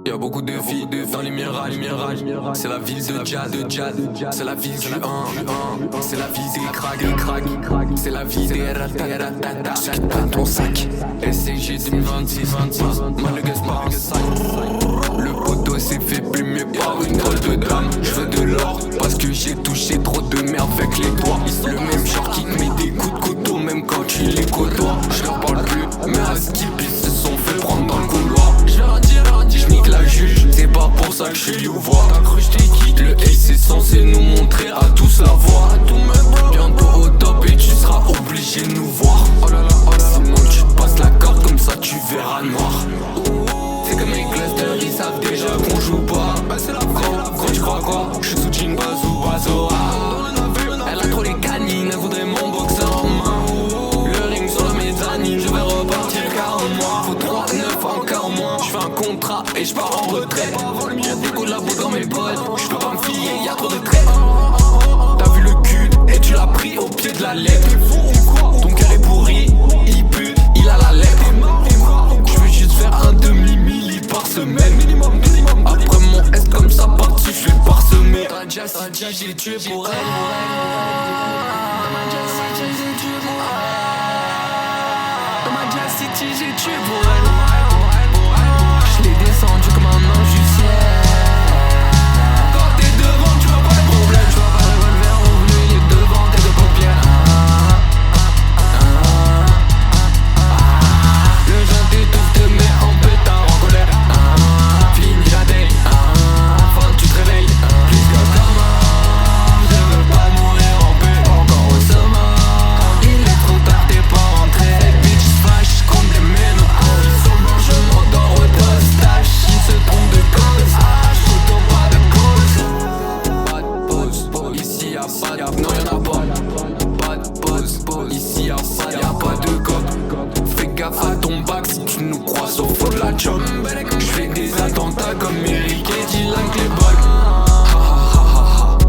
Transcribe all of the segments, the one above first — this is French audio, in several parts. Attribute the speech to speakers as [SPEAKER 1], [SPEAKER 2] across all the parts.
[SPEAKER 1] Y'a beaucoup de filles dans les mirages. C'est la ville de Jad. C'est la ville du 1. C'est la ville des cracks. C'est la ville des ratatata. Ceux qui te prennent ton sac. SCG 2026. Moi le Gaspard. Le poteau s'est fait plumer par une drôle de dame. Je veux de l'or parce que j'ai touché trop de merde avec les doigts. Le même genre qui te met des coups de couteau même quand tu les côtoies. Je leur parle plus, mais à skip ils se sont fait prendre dans le couloir. Je leur dis, je nique la juge. C'est pas pour ça que je suis voir. T'as cru je t'ai quitté. Le ace c'est censé nous montrer à tous la voix. Bientôt au top et tu seras obligé de nous voir. Sinon tu te passes la corde comme ça tu verras noir. C'est comme les clusters, ils savent déjà qu'on joue pas. Quand tu crois quoi? Je suis sous jean bazo. Elle a trop les canines, elle voudrait mon boxeur en main. Le ring sur la mezzanine, je vais repartir car en moi. Faut 3-9 encore moins. Je fais un contrat et je pars en retraite. Y'a des collabos dans mes potes, je peux pas me fier, y'a trop de traits. T'as vu le cul et tu l'as pris au pied de la lettre. Ton cœur est pourri, il pue, il a la lèpre. Je veux juste faire un demi-milli par semaine. Après mon S comme ça part-tu, je suis parsemé. T'as déjà j'ai tué pour elle. Dans ma Jazz City j'ai tué pour elle. Je l'ai descendu comme un ange du ciel. Quand t'es devant tu vois pas le problème. Tu vois pas le revolver revenu, il est devant tes deux paupières. Le jeune t'étouffe, te met en pétard en colère. Fini la day, enfin tu te réveilles. Plus que comment, je veux pas mourir en paix. Encore au sommet, il est trop tard, t'es pas rentré. Ces bitches fâchent comme des ménos. Ils sont blancs, je m'endors au postache. Ils se trompent de cause, photo pas de cause. Pas de pause, ici y'a pas de, non y'en a pas. Pas de pause, ici y'a pas de code. Fais gaffe à ton bac si tu nous crois sauf faut de la job. J'fais des attentats comme Eric et Dylan Klebold.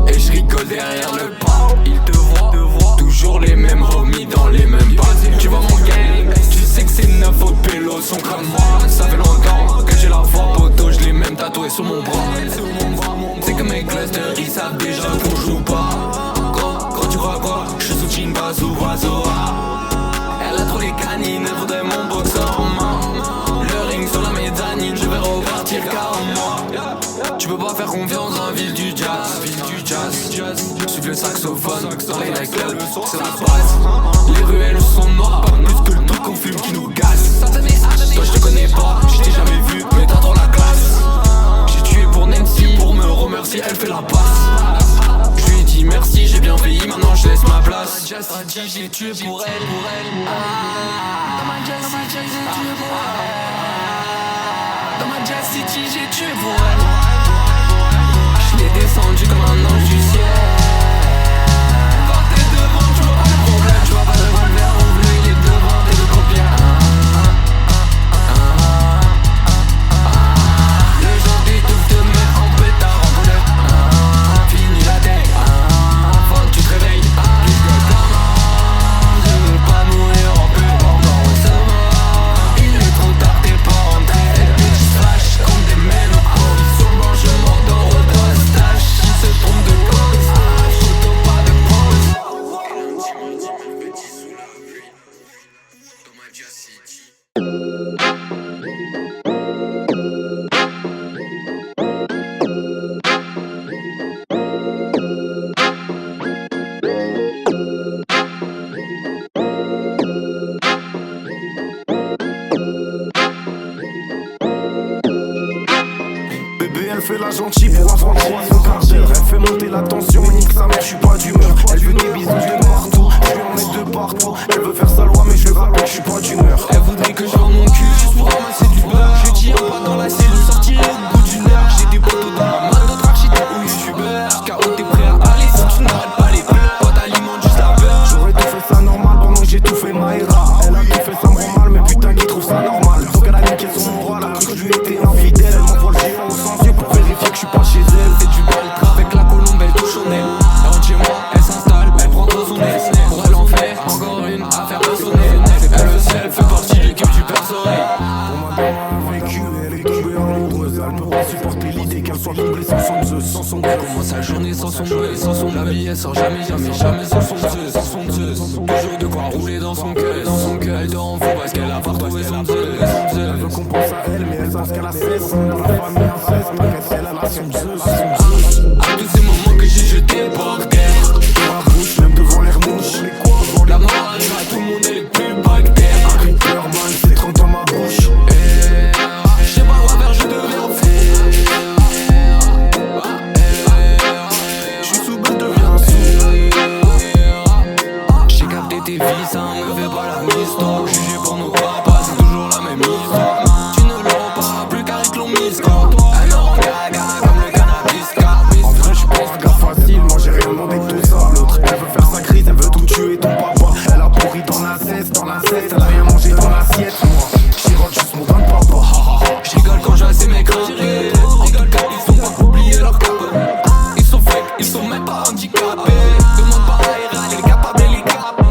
[SPEAKER 1] Et je rigole derrière le pas. Ils te voient, toujours les mêmes homies dans les mêmes pas. Tu vois mon gang, tu sais que c'est 9 autres pélos sont comme moi. Ça fait longtemps que j'ai la voix poteau, je l'ai même tatoué sur mon bras. C'est que mes clusters ils savent déjà qu'on joue pas. Quand tu crois quoi? Je suis sous jean bazo. Elle a trop les canines, elle voudrait mon boxeur en main. Le ring sur la mezzanine, je vais repartir car en moi. Tu peux pas faire confiance dans la ville du jazz. Suive le saxophone, dans les nightclubs, c'est la base. Les ruelles sont noires, pas plus que le truc qu'on fume qui nous gasse. Toi je te connais pas, je t'ai jamais vu, mais t'as trop la classe. J'ai tué pour Nancy, pour me remercier, elle fait la passe. Je lui ai dit merci, j'ai bien veillé, maintenant je laisse ma place. J'ai tué pour elle. Dans ma Jazz City, j'ai tué pour elle. Dans ma Jazz City, j'ai tué pour elle. Je l'ai descendu comme un ange du ciel. Quand t'es devant, tu vois pas le problème. Tu vois pas le revolver revenu, il est devant tes deux paupières. Le genre t'étouffe, te met en pétard en colère. Fini la day, faut que tu te réveilles. Plus que comment, je veux pas mourir en paix. Encore au sommet, il est trop tard, t'es pas rentré. Ces bitches fâchent comme des mélos. Ils sont blancs, je m'endors au postache. Ils se trompent de cause, photo pas de pause. Petit sous la pluie, dans ma Jazz City.
[SPEAKER 2] Bébé elle fait la gentille pour avoir 3 quart d'heure. Elle fait monter la tension, nique sa mère, je suis pas d'humeur. Elle veut des bisous de partout, je lui en mets de partout. Elle veut faire sa loi mais je rappelle que je suis pas d'humeur.
[SPEAKER 1] Elle voudrait que je vende mon cul juste pour ramasser du beurre. Je tiens pas dans la cellule, sortirai au bout d'une heure. J'ai des poteaux dans ma main, d'autres architectes ou youtubeurs. KO t'es prêt à aller si tu n'arrêtes pas les pleurs. Pas d'alimente, juste la peur.
[SPEAKER 2] J'aurais tout fait ça normal pendant que j'ai tout fait Maïra. Elle a tout fait ça me rend mal mais putain qui trouve ça normal. Donc elle a niqué son moral, a cru que je lui étais infidèle. Elle m'envoie le géant au sens yeux pour vérifier que je suis pas chez elle.
[SPEAKER 1] C'est du baltra avec la colombe, elle touche au nez. Elle rentre chez moi, elle s'installe, elle prend trop son nez. Pour elle en fait encore une affaire de sonner. Elle le sait, elle fait partie de l'équipe du perce-oreille.
[SPEAKER 2] Pour ma dame a vécu, elle est tombée en Zeus, sans son Zeus.
[SPEAKER 1] Commence sa journée sans son buzz, sans son la vie elle sort jamais sans son Zeus, sans son Zeus. Toujours de quoi rouler dans son cœur, elle dort en fou parce qu'elle a pas retrouvé son Zeus.
[SPEAKER 2] Elle veut qu'on pense à elle, mais elle savent qu'elle a cesse. Dans la famille inceste, t'inquiète, elle a son Zeus.
[SPEAKER 1] À tous ces moments que j'ai jetés par terre,
[SPEAKER 2] dans la bouche, même devant les remouches.
[SPEAKER 1] la mort arrive à tout le monde, elle est plus bactère.
[SPEAKER 2] Un Reaper, man, c'est 30 dans ma bouche.
[SPEAKER 1] Je sais pas quoi faire, je deviens fou.
[SPEAKER 2] J'suis sous balle, deviens sous.
[SPEAKER 1] J'ai capté tes vies, ça me fait pas la mise. Toi, jugé pour nos papas, c'est toujours la même histoire. Tu ne l'auras pas, plus car ils te l'ont mise quand elle me rend gaga comme le cannabis.
[SPEAKER 2] En vrai, j'suis pas un gars facile, moi j'ai rien demandé de tout ça. L'autre, elle veut faire sa crise, elle veut tout tuer ton papa. Elle a pourri dans l'inceste, elle a rien mangé dans l'assiette. Moi, j'irote juste mon bain de papa.
[SPEAKER 1] Je rigole quand je vois ces mecs rentrer. Rigole car ils sont pas oubliés leur code. Ils sont fake, ils sont même pas handicapés. Demande pas à Ira, elle est capable, elle est capable.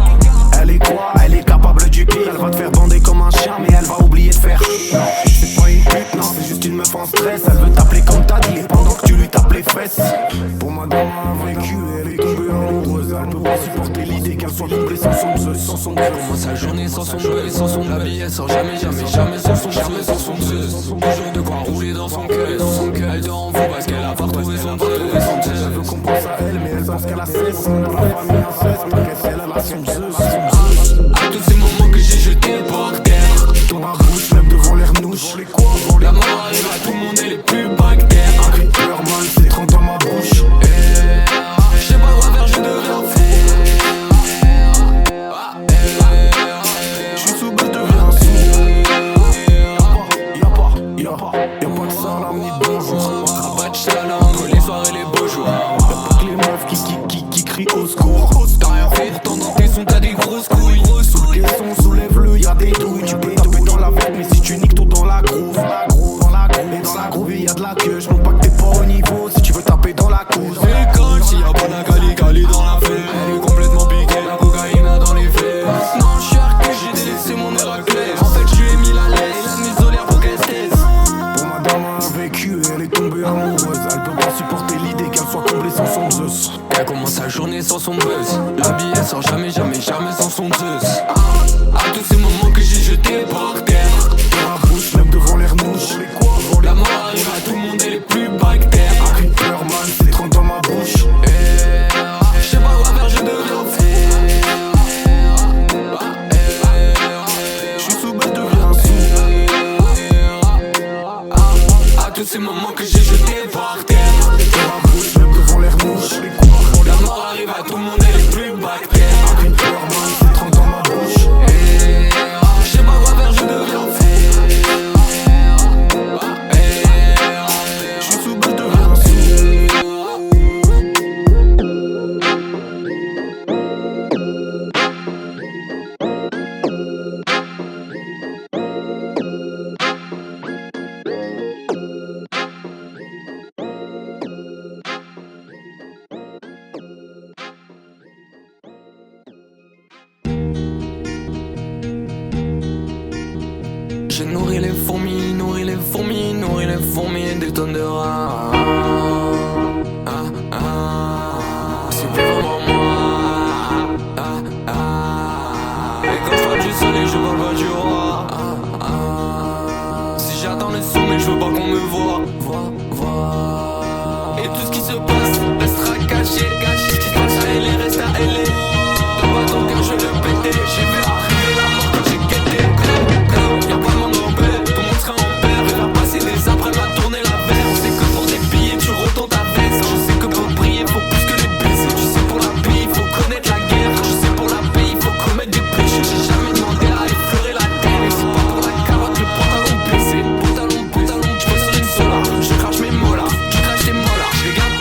[SPEAKER 2] Elle est quoi? Elle est capable du pire. Elle va te faire bander comme un chien, mais elle va oublier de faire. Non, c'est pas une pute, non, c'est juste une meuf en stress. Elle veut t'appeler comme t'as dit, et pendant que tu lui tapes les fesses. Pour madame a vécu, elle est tombée amoureuse. Elle peut pas supporter l'idée qu'elle soit comblée sans son Zeus, sans son Zeus.
[SPEAKER 1] Commence sa journée sans son buzz, sans son la vie elle sort jamais sans son Zeus. Toujours de quoi rouler dans son cœur, elle dort en fou parce qu'elle a pas retrouvé son Zeus.
[SPEAKER 2] Elle veut qu'on pense à elle, mais elle savent qu'elle a cesse. Dans la famille inceste, t'inquiète, elle a son Zeus.
[SPEAKER 1] À tous ces moments que j'ai jetés par terre,
[SPEAKER 2] Dans la bouche, même devant les renouches.
[SPEAKER 1] la mort arrive à tout le monde, elle est plus bactère.
[SPEAKER 2] Un Reaper, man, c'est 30 dans ma bouche.
[SPEAKER 1] Je sais pas quoi faire, je deviens fou.
[SPEAKER 2] J'suis sous balle, deviens sous. Y'a pas que ça, là, ni de bonjour.
[SPEAKER 1] Rabat de chaleur entre les soirs et les beaux jours.
[SPEAKER 2] Y'a pas que les meufs qui crient au secours.
[SPEAKER 1] T'as rien fait, pourtant dans tes sons t'as des grosses couilles.
[SPEAKER 2] Sous le caisson, soulève-le, y'a des douilles. Tu peux taper dans la verte, mais si tu niques tout dans la groove. Et dans la groove, y'a de la queue. J'montre pas que t'es pas au niveau si tu veux taper dans la couche.
[SPEAKER 1] C'est quand s'il y a pas d'Agali dans la fête. Elle est complètement piquée, la cocaïne a dans les fesses. Non, je suis que j'ai délaissé mon Héraclès. En fait, je lui ai mis la laisse et la muselière pour qu'elle se taise.
[SPEAKER 2] Pour madame a vécu, elle est tombée amoureuse. Elle peut pas supporter l'idée qu'elle soit comblée sans son Zeus.
[SPEAKER 1] Elle commence sa journée sans son buzz. La vie elle sort jamais sans son Zeus. À tous ces moments que j'ai jetés par terre,
[SPEAKER 2] Dans la bouche, même devant les renouches.
[SPEAKER 1] la mort arrive à tout le monde, elle est plus bactère.
[SPEAKER 2] Un Reaper, man, c'est 30 dans ma bouche.
[SPEAKER 1] Je sais pas quoi faire, je deviens fou.
[SPEAKER 2] J'suis sous balle, deviens sous.
[SPEAKER 1] À tous ces moments que j'ai jetés par terre,
[SPEAKER 2] Dans la bouche, même devant les renouches.
[SPEAKER 1] la mort arrive à tout le monde, elle est plus bactère.
[SPEAKER 2] Un Reaper, man, c'est 30 dans ma bouche.
[SPEAKER 1] Je sais pas quoi faire, je deviens fou.
[SPEAKER 2] J'suis sous balle, deviens sous.
[SPEAKER 1] J'ai nourri les fourmis, des tonnes de rats. C'était vraiment moi. Et quand je parle du soleil, je parle pas du roi. Si j'attends le sommet, je veux pas qu'on me voit. Et tout ce qui se passe restera caché. Ce qui se passe à LA reste à LA. Dans ton cœur, je le pétais. J'ai vu arriver la mort quand j'ai guetté. Y'a pas de monde en paix, tout le monde sera en paix. Elle a passé des après m'a tourné la veste. On sait que pour des billets, tu retournes ta veste. Je sais que pour prier, faut plus que les baisers. Tu sais, pour la paix, il faut connaître la guerre. Je sais, pour la paix, il faut commettre des péchés. J'ai jamais demandé à effleurer la terre. Et c'est pas pour la carotte, le pantalon baissé. Pantalon, je bosse sur une solar. Je crache mes mots là, je crache tes mots là. Je les garde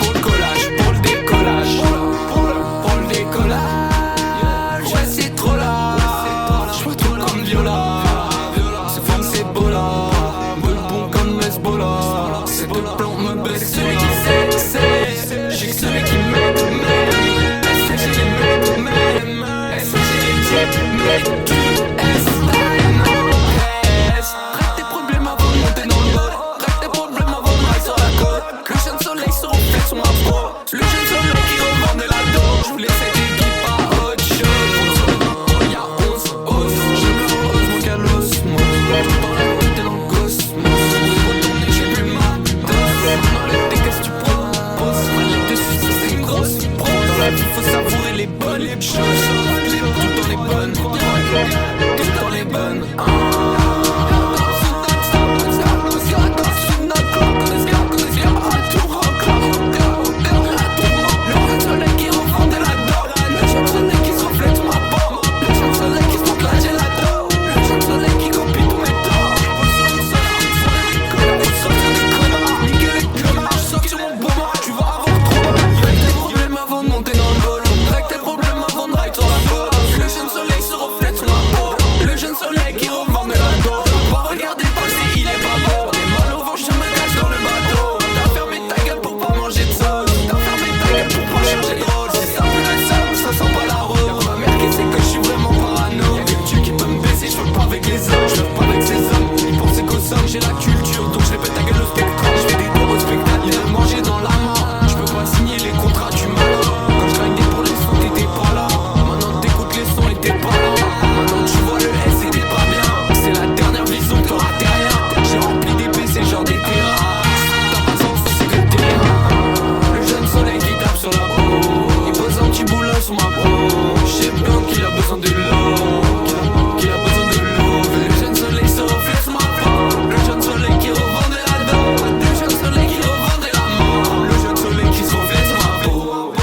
[SPEAKER 1] fleurs sur ma peau. J'sais bien qu'il a besoin de l'eau, qu'il a besoin de l'eau. Le jeune soleil se reflète sur ma peau. Le jeune soleil qui revendait la dent. Le jeune soleil qui revendait la mort. Le jeune soleil qui se reflète sur ma peau.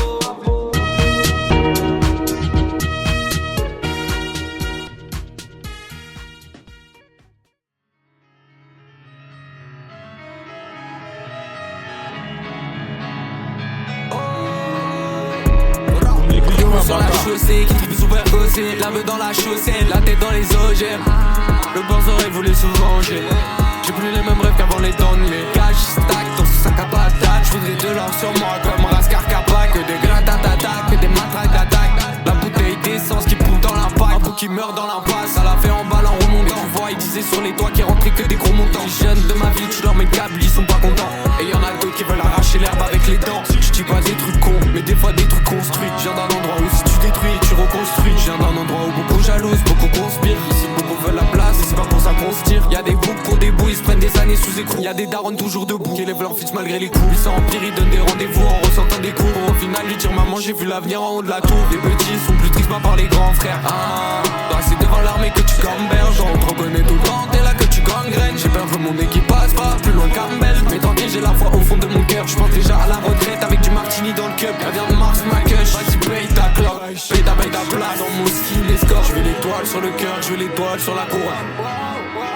[SPEAKER 1] Sur la chaussée, qui tripe super gossé. La meuf dans la chaussette, la tête dans les OGM. Le boss aurait voulu se venger. J'ai plus les mêmes rêves qu'avant les donnés. Cash stack dans ce sac à patate. J'voudrais de l'or sur moi comme Raskar Kappa. Que des gratatatata, que des matraques d'attaque. La bouteille d'essence qui pousse dans l'impact. Un bout qui meurt dans l'impasse. Ça l'a fait en balle en remontant. Et tu vois, il disait sur les toits qu'il rentrait que des gros montants. Les jeunes de ma ville, tu leur mets le câble, ils sont pas contents. Et y'en a d'autres qui veulent arracher l'herbe avec les dents. J'dis pas des trucs cons, mais des fois des trucs construits. J'viens d'un endroit où si tu détruis, tu reconstruis. J'viens d'un endroit où beaucoup jalousent, beaucoup conspirent. Ici beaucoup veulent la place, et c'est pas pour ça qu'on se tire. Y'a des boucs pour des bouts, ils se prennent des années sous écrou. Y'a des darons toujours debout, qui élèvent leur fils malgré les coups. Ils s'empirent, ils donnent des rendez-vous en ressentant des coups. Au final, lui dire maman, j'ai vu l'avenir en haut de la tour. Les petits sont plus tristes, pas par les grands frères. Bah c'est devant l'armée que tu gamberges. On te reconnaît tout le temps, t'es là que tu gangrenes. J'ai peur que mon équipe passe pas plus loin qu'Armel. Mais tranquille, j'ai la foi au fond de mon cœur. Je pense déjà à la retraite avec du martini dans le cup. Elle vient de Mars, ma cush. Vas-y, paye ta cloque, paye ta place. Dans mon ski, les scores. Je veux l'étoile sur le cœur, je veux l'étoile sur la couronne.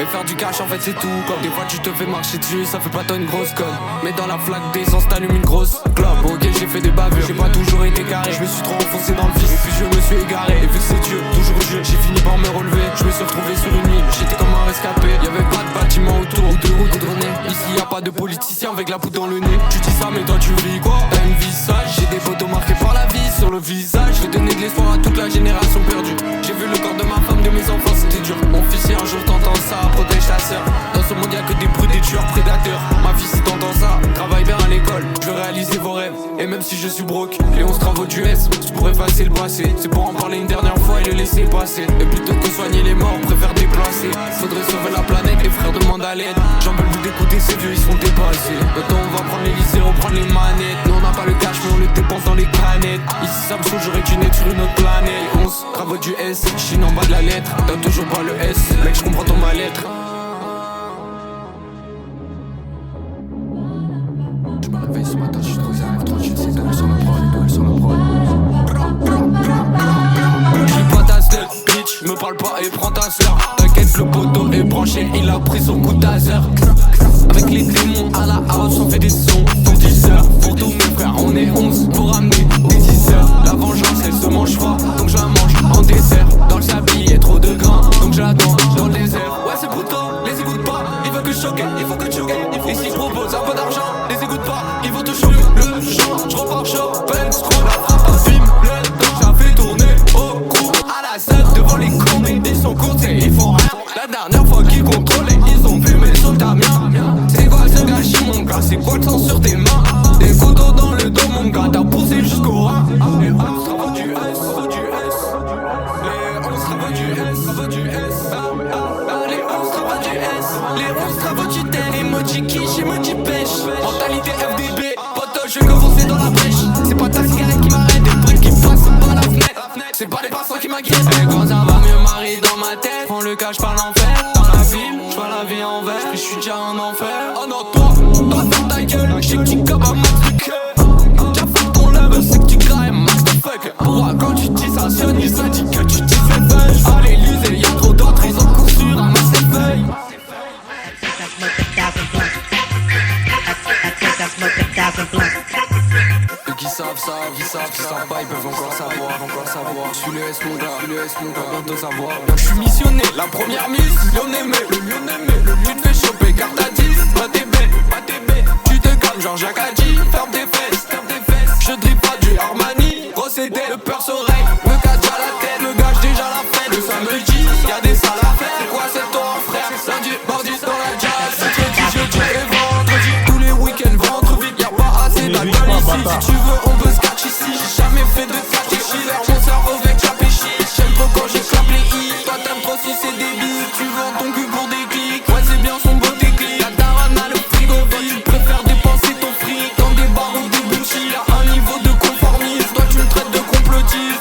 [SPEAKER 1] Et faire du cash en fait c'est tout. Comme des fois tu te fais marcher dessus, ça fait pas toi une grosse conne. Mais dans la flaque d'essence t'allumes une grosse clope. Ok j'ai fait des bavures, j'ai pas toujours été carré. Je me suis trop enfoncé dans le vice et puis je me suis égaré. Et vu que c'est Dieu, toujours Dieu, j'ai fini par me relever. Je me suis retrouvé sur une île, j'étais comme un rescapé. Y'avait pas de bâtiment autour ou de route goudronnée. Ici y a pas de politicien avec la poudre dans le nez. Tu dis ça mais toi tu vis quoi? T'as une vie sage, j'ai des photos marquées par la vie sur le visage. Je vais donner de l'espoir à toute la génération perdue. J'ai vu le corps de ma femme, de mes enfants, c'était dur. Mon fils si un jour t'entends ça, protège ta sœur. Dans ce monde y'a que des brutes, des tueurs, prédateurs. Ma fille si t'entends ça, travaille bien à l'école. Je veux réaliser vos rêves, et même si je suis broke, les 11 travaux du S, c'est pour effacer le passé. C'est pour en parler une dernière fois et le laisser passer. Et plutôt que soigner les morts, on préfère déplacer. Faudrait sauver la planète, les frères demandent à l'aide. J'en veux plus d'écouter ces vieux, ils sont dépassés. Maintenant on va prendre l'Elysée, reprendre les manettes. Nous on n'a pas le cash mais on le dépense dans les canettes. Ici ça me saoule, j'aurais dû naître sur une autre planète. 11 travaux du S, Chine en bas de la lettre. T'as toujours pas le S, mec je comprends ton mal-être. Je me réveille ce matin, je suis trop zéro, trop je sais donner sur la prod, étoile sur la prod. J'suis pas ta slug, bitch, me parle pas et prends ta sœur. T'inquiète, le poteau est branché, il a pris son coup de taser. Avec les démons à la house, on fait des sons pour 10 heures. Pour tous mes frères, on est 11 pour amener des 10 heures. La vengeance, elle se mange froid, donc je la mange en dessert. Dans le sabille, y'a trop de grains, donc je l'attends dans le désert. Ouais, c'est brutal, les écoute pas, il veut que je choque, il faut que tu gagnes. Et s'il propose un peu d'argent, les écoute pas, ils vont te choquer. Le champ, je repars chaud, Benz, trop la frappe, un film, le ça fait tourner au cou. À la salle devant les cons, ils sont comptés, ils font rien. La dernière fois qu'ils contrôlaient, ils ont fumé sur ta main. C'est quoi ce gâchis mon gars, c'est quoi le sang sur tes mains? Des couteaux dans le dos mon gars, t'as poussé jusqu'au rein. Les 11 travaux du S, travaux du S. Les 11 travaux du S, travaux du S. Les 11 travaux du S, les 11 travaux du terre. Emoji quiche, emoji pêche. Mentalité FDB, poto je vais commencer dans la brèche. C'est pas ta cigarette qui m'arrête, des bruits qui passent par la fenêtre. C'est pas les passants qui m'inquiètent. Et quand ça va mieux m'arrive dans ma tête, prends le cash par l'enfer. Dans la ville, j'vois la vie en vert. Je suis déjà en enfer. Oh non toi ferme ta gueule. J'sais que tu comme un max de cœur. T'as fait ton love, c'est que tu grailles max de fuck. Pourquoi quand tu dis ça sonne, il se dit que tu dis c'est fun. À l'Elysée y'a trop d'autres, ils ont cours sur un masse de feuilles. Ceux qui savent pas, ils peuvent encore savoir. Je suis le S mon gars, bientôt savoir. Je suis missionné, la première mise, le lion aimé. Tu te fais choper, carte à 10, pas tes bêtes. Tu te calmes, Jean-Jacques a dit, ferme tes fesses. Je drip pas du Armani, procédé, le perce oreille. Me cache à la tête, me gâche déjà la fête. Le samedi, y'a des salles à faire. C'est quoi c'est ton frère? Lundi, mardi dans la jazz. Mercredi, jeudi et vendredi. Tous les week-ends, ventre vite, y'a pas assez d'alcool ici. Si tu veux, on peut se catch ici. J'ai jamais fait de catch ici. Vers mon cerveau avec la péchi. J'aime trop quand j'éclape les i. Toi t'aimes trop si c'est débile. Tu vends ton cul pour des clics. Ouais, c'est bien son beau déclic. La daronne a le frigo vide. Tu préfères dépenser ton fric dans des bars ou des bullshit. Y'a un niveau de conformisme. Toi tu me traites de complotiste.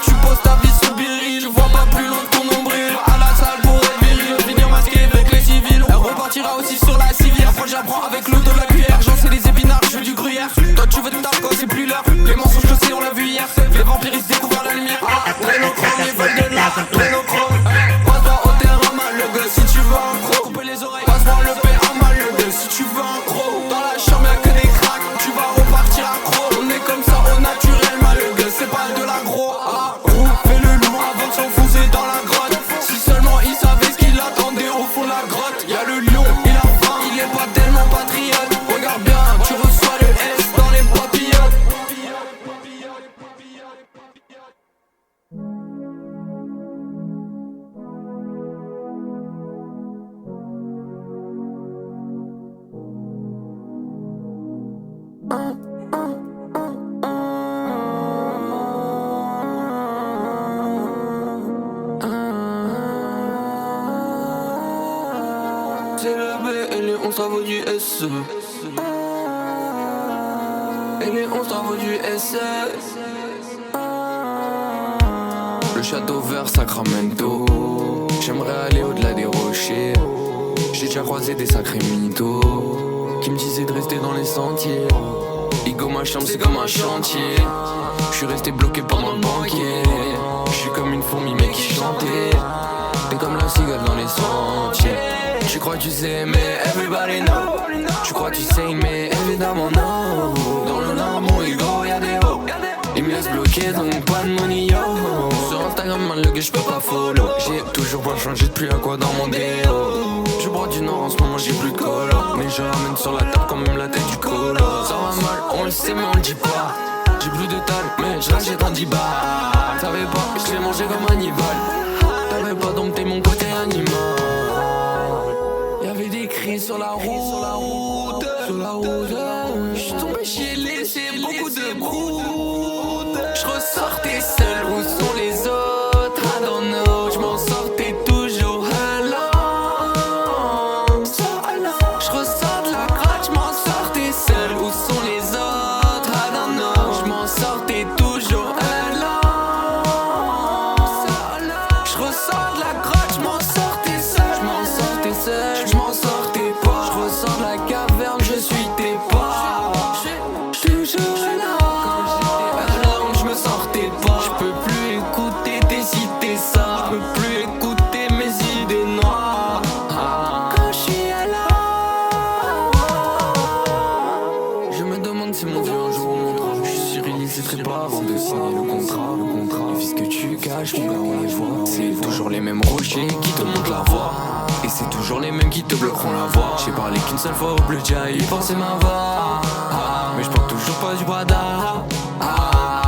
[SPEAKER 1] C'est le B et les 11 travaux du SE. Et les 11 travaux du SE. Le château vert Sacramento. J'aimerais aller au-delà des rochers. J'ai déjà croisé des sacrés mythos qui me disaient de rester dans les sentiers. Igo ma chambre c'est comme un chantier. Je suis resté bloqué pendant le banquier. Je suis comme une fourmi mais qui chantait. T'es comme la cigale dans les sentiers. Tu crois que tu sais mais everybody know. Tu crois que tu sais mais évidemment non. Dans le nord mon ego y'a des hauts. Il me laisse bloqué donc pas de money yo. Sur Instagram man le gars j'peux pas follow. J'ai toujours pas changé depuis à quoi dans mon déo. Je bois du nord en ce moment j'ai plus de colo. Mais je ramène sur la table quand même la tête du colo. Ça va mal on le sait mais on le dit pas. J'ai plus de talent mais je rachète un 10 balles. T'avais pas je l'ai mangé comme Hannibal. T'avais pas dompté mon côté animal. Y'avait des cris sur la route. Sur la route. J'suis tombé j'ai laissé beaucoup de broutes. J'ressortais seul où sont les autres. I don't know, j'm'en sortais toujours alone. J'ressors de la gratte, j'm'en sortais seul où sont les autres. I don't know, j'm'en sortais toujours alone. J'ressors de la gratte, j'm'en sortais seul. J'm'en sortais seul, j'm'en sortais pas. J'ressors de la caverne, je suis tes pas. J'suis toujours là. J'peux plus écouter tes cités ça. J'peux plus écouter mes idées noires. Quand j'suis là, je me demande si mon Dieu un jour remontera. J'suis sûr il n'hésiterait pas avant de signer le contrat. Et vu ce que tu caches, mon gars on les voit. C'est toujours les mêmes rochers qui te montrent la voie. Et c'est toujours les mêmes qui te bloqueront la voie. J'ai parlé qu'une seule fois au bleu, déjà y penser ma voix. Mais j'porte toujours pas du bradar.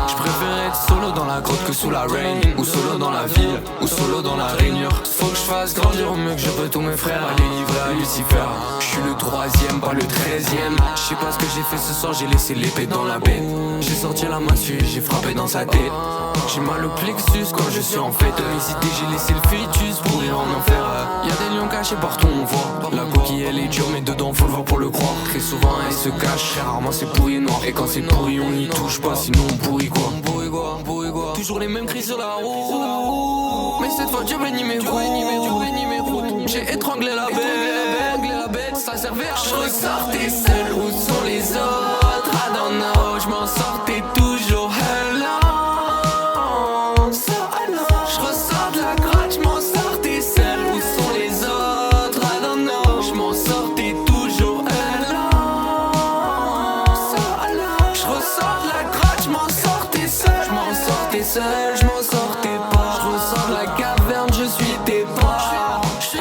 [SPEAKER 1] J'préfère être solo dans la grotte que sous la rain. Ou solo dans la ville, ou solo dans la rainure. Faut que j'fasse grandir au mieux que je peux tous mes frères. Aller livrer à Lucifer. J'suis le 3ème, pas le 13ème. J'sais pas ce que j'ai fait ce soir, j'ai laissé l'épée dans la baie. J'ai sorti la massue, j'ai frappé dans sa tête. J'ai mal au plexus quand je suis en fête. Mes idées, j'ai laissé le fœtus pourrir en enfer. Y'a des lions cachés partout, on voit. La coquille elle est dure, mais dedans faut le voir pour le croire. Très souvent elle se cache, rarement c'est pourri et noir. Et quand c'est pourri, on n'y touche pas, sinon on pourrit quoi. Toujours les mêmes cris sur la route. Mais cette fois Dieu bénit mes routes. J'ai étranglé la bête. Ça servait à je ressortais seul, où sont les autres? I don't know, j'm'en sortais toujours alone. Je ressors de la gratte, j'm'en sortais seul, où sont les autres? I don't know, j'm'en sortais toujours alone. Je ressors de la gratte, j'm'en sortais seul. J'm'en sortais pas. Je ressors de la caverne, je suis tes pas. J'suis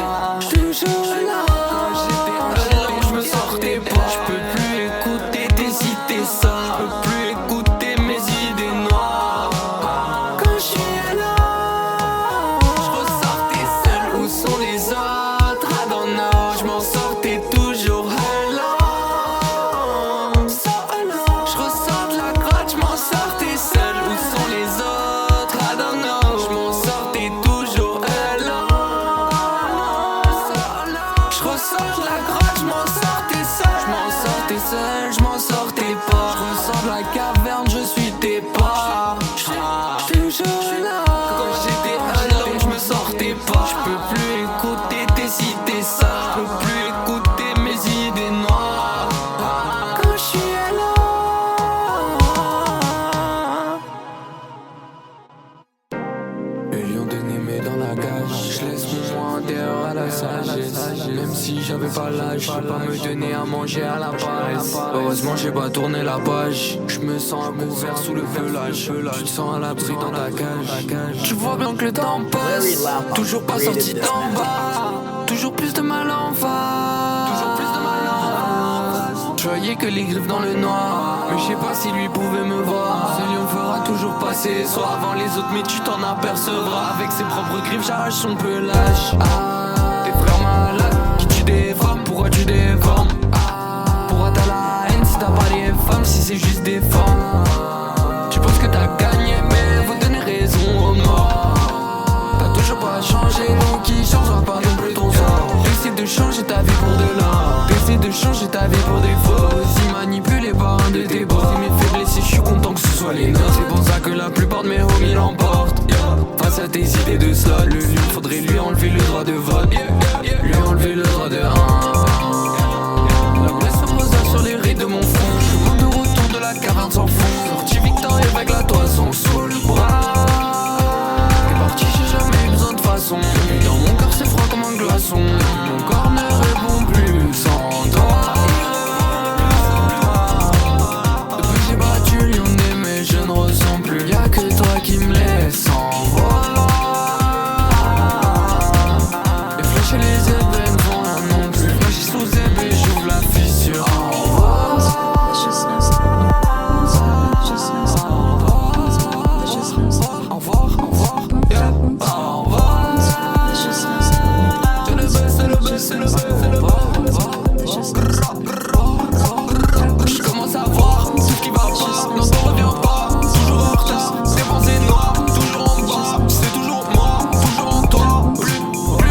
[SPEAKER 1] toujours là. Quand j'étais alone, j'me sortais pas. J'peux plus écouter tes cités ça. J'peux plus écouter mes idées noires. Quand j'suis là, j'ressortais seul. Où sont les autres? I don't know, j'm'en sortais toujours alone. J'ressors de la grotte, j'm'en sortais seul. Où sont les autres? I don't know, j'm'en sortais toujours alone. J'ressors de la grotte, j'm'en sortais seul. J'm'en sortais pas. J'ressors de la caverne, je suis tes pas. J'suis toujours là. Quand j'étais alone, j'me sortais pas. J'peux plus écouter tes cités ça. J'peux plus écouter mes idées noires. Quand j'suis là. Le lion de Némé dans la cage. J'laisse mon moi intérieur à la sagesse. Même si j'avais pas l'âge, je peux pas me donner à manger à la paresse. Heureusement j'ai pas tourné la page. J'me sens à couvert sous le velage. Tu te sens à l'abri dans ta cage. Tu vois bien que le temps passe. Toujours pas sorti d'en bas. Toujours plus de mal en face. Je voyais que les griffes dans le noir. Mais je sais pas si lui pouvait me voir. Ce lion fera toujours passer soit avant les autres, mais tu t'en apercevras. Avec ses propres griffes j'arrache son pelage. Tes frères malades qui tuent des femmes. Pourquoi tu déformes? Pourquoi t'as la haine si t'as pas les femmes? Si défends. Tu penses que t'as gagné mais vous donnez raison aux morts. T'as toujours pas changé donc qui changera pas non plus ton sort. T'essaies de changer ta vie pour de l'or. T'essaies de changer ta vie pour des faux. Si manipulé par un de tes boss. Et mes faiblesses je suis content que ce soit les nôtres. C'est pour ça que la plupart de mes homies l'emportent. Face à tes idées de slot, le lion faudrait lui enlever le droit de vote. Lui enlever le droit de 1. La blesse se posa sur les rides de mon front. Je suis de retour de la caverne sans fond. Sorti victorieux avec la toison sous le bras. T'es parti, j'ai jamais eu besoin de façon. Dans mon cœur c'est froid comme un glaçon. Mon corps ne répond plus sans toi. Depuis j'ai battu Lyonnais mais je ne ressens plus. Y'a que toi qui me laisse en voix. Les flèches et les ébènes ne font rien non plus. Moi j'y sous ébé, j'ouvre la fissure. Au revoir. Au revoir, au revoir, yeah. Au revoir. C'est le best, c'est le best, c'est le best, c'est le best. Je commence à voir tout ce qui va pas. Non, t'en reviens pas. Toujours en retard, tes pensées noires. Toujours en bas, c'est toujours moi. Toujours en toi. Plus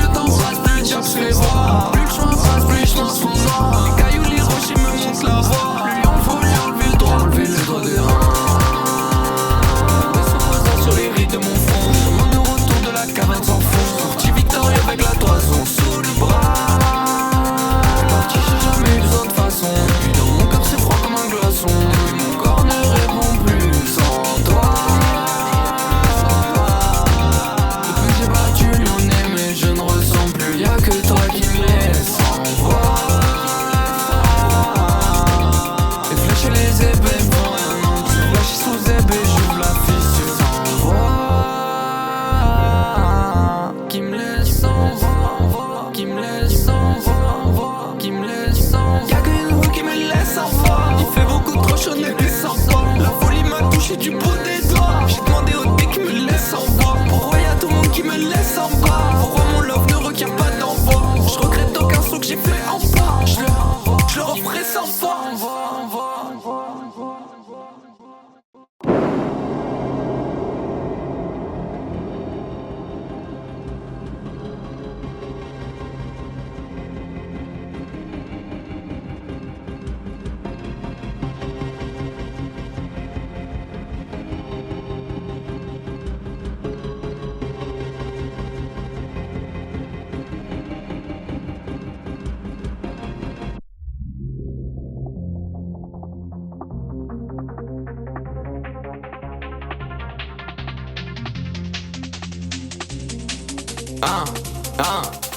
[SPEAKER 1] le temps passe, plus le diable se les voit. Plus le chemin passe, plus les chemins sont noirs. Les cailloux, les rochers me montrent la voie. Lui il faut lui enlever le droit. Enlever le droit de 1. Sur les rides de mon front. Chemin de retour de la caverne sans fond. Sorti victorieux avec la toison sous le bras. T'es parti, j'ai jamais eu besoin de façon. Puis dans mon cœur c'est froid comme un glaçon. Puis mon corps ne répond plus sans toi. Depuis que j'ai battu Lyonnais mais je ne ressens plus. Y'a que toi qui me laisse en voix. Les flèches et les ébènes font rien non plus. Là j'suis sous ébé, j'ouvre la fissure sans voix. Qui me laisse sans voix. Qui me laisse sans voix. Qui me laisse sans voix. Y'a qu'une roue qui me laisse sans voix. Il fait beaucoup trop chaud, ne descend pas. La folie m'a touché du bout des doigts. J'ai demandé au thé qui me laisse sans voix. Pourquoi y'a tout le monde qui me laisse en bas? Pourquoi mon love ne requiert pas d'envoi? Je regrette aucun saut que j'ai fait en bas. Je le referai sans foi.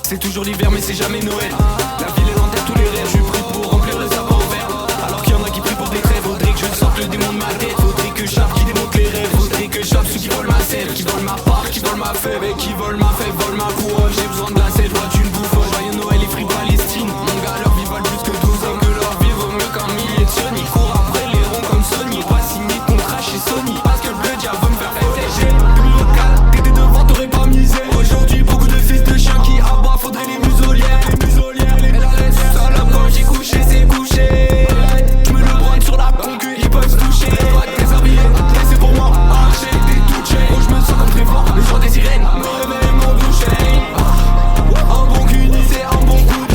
[SPEAKER 1] C'est toujours l'hiver mais c'est jamais Noël. La ville elle enterre tous les rêves. Je suis prêt pour remplir le sapin au verre. Alors qu'il y en a qui prient pour des trêves. Faudrait que je sorte le démon de ma tête. Faudrait que je chope qui démonte les rêves. Faudrait que je chope ceux qui volent ma selle. Qui volent ma part, qui volent ma fève. Et qui volent ma fève, volent ma couronne. J'ai besoin de la selle, toi tu le bouffes. Joyeux Noël et free Palestine. Mon gars leur vie valent plus que 12 ans. Que leur vie vaut mieux qu'un millier de Sony. Cours après les ronds comme Sony. Pas signé de contrat chez Sony. Parce que le bleu diable veut me faire FTG. Plus local, t'étais devant, t'aurais pas misé. Aujourd'hui beaucoup de fils de chiens qui aboient. Faudrait les musolières. Elle a laisse salope quand j'ai couché, c'est couché. Je me le brogne sur la concu, ils peuvent se toucher. Pas de déshabiller, c'est pour moi. J'ai des touchés. Oh je me sens comme très fort, le jour des sirènes. Me réveille mon doucher. Un bon cuni, c'est un bon coup de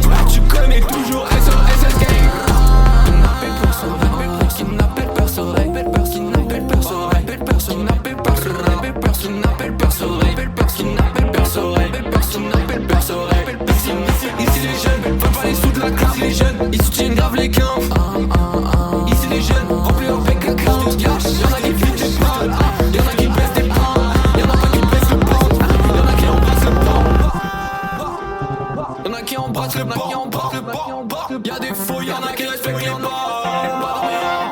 [SPEAKER 1] main. Tu connais toujours SOS Gang. Qui n'appelle personne, qui n'appelle personne, qui n'appelle personne, qui n'appelle personne, qui n'appelle personne, qui n'appelle personne, qui n'appelle personne. Ici les jeunes veulent pas les sous de la classe. Ici les jeunes, ils soutiennent grave les quintes. Ici les jeunes remplis avec la classe. Y'en a qui vident des balles, y'en a qui baissent des pains. Y'en a pas qui baissent le pan. Y'en a qui embrassent le pan. Y'en a qui embrassent le pan. Y'a des faux, y'en a qui respectent les pas.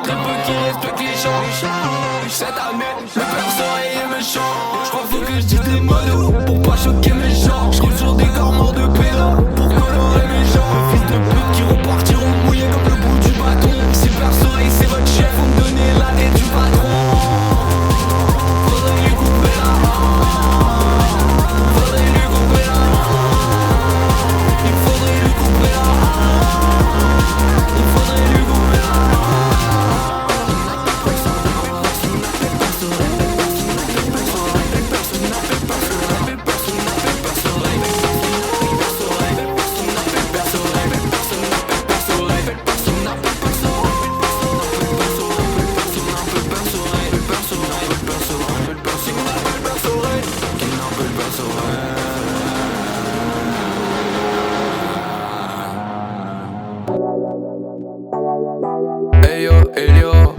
[SPEAKER 1] Très peu qui respectent les gens. Cette année, le perso est méchant. J'crois faut que j'dise des mots pour pas choquer mes gens. J'roule sur des corps morts de pédo pour colorer mes gens. Fils de pute qui repartiront mouillés comme le bout du bâton. Si le perso et c'est votre chef, vous me donnez la tête du patron. Faudrait lui couper la main. Faudrait lui couper la main. Il faudrait lui couper la main. Il faudrait lui couper la main. Hey yo, Elio.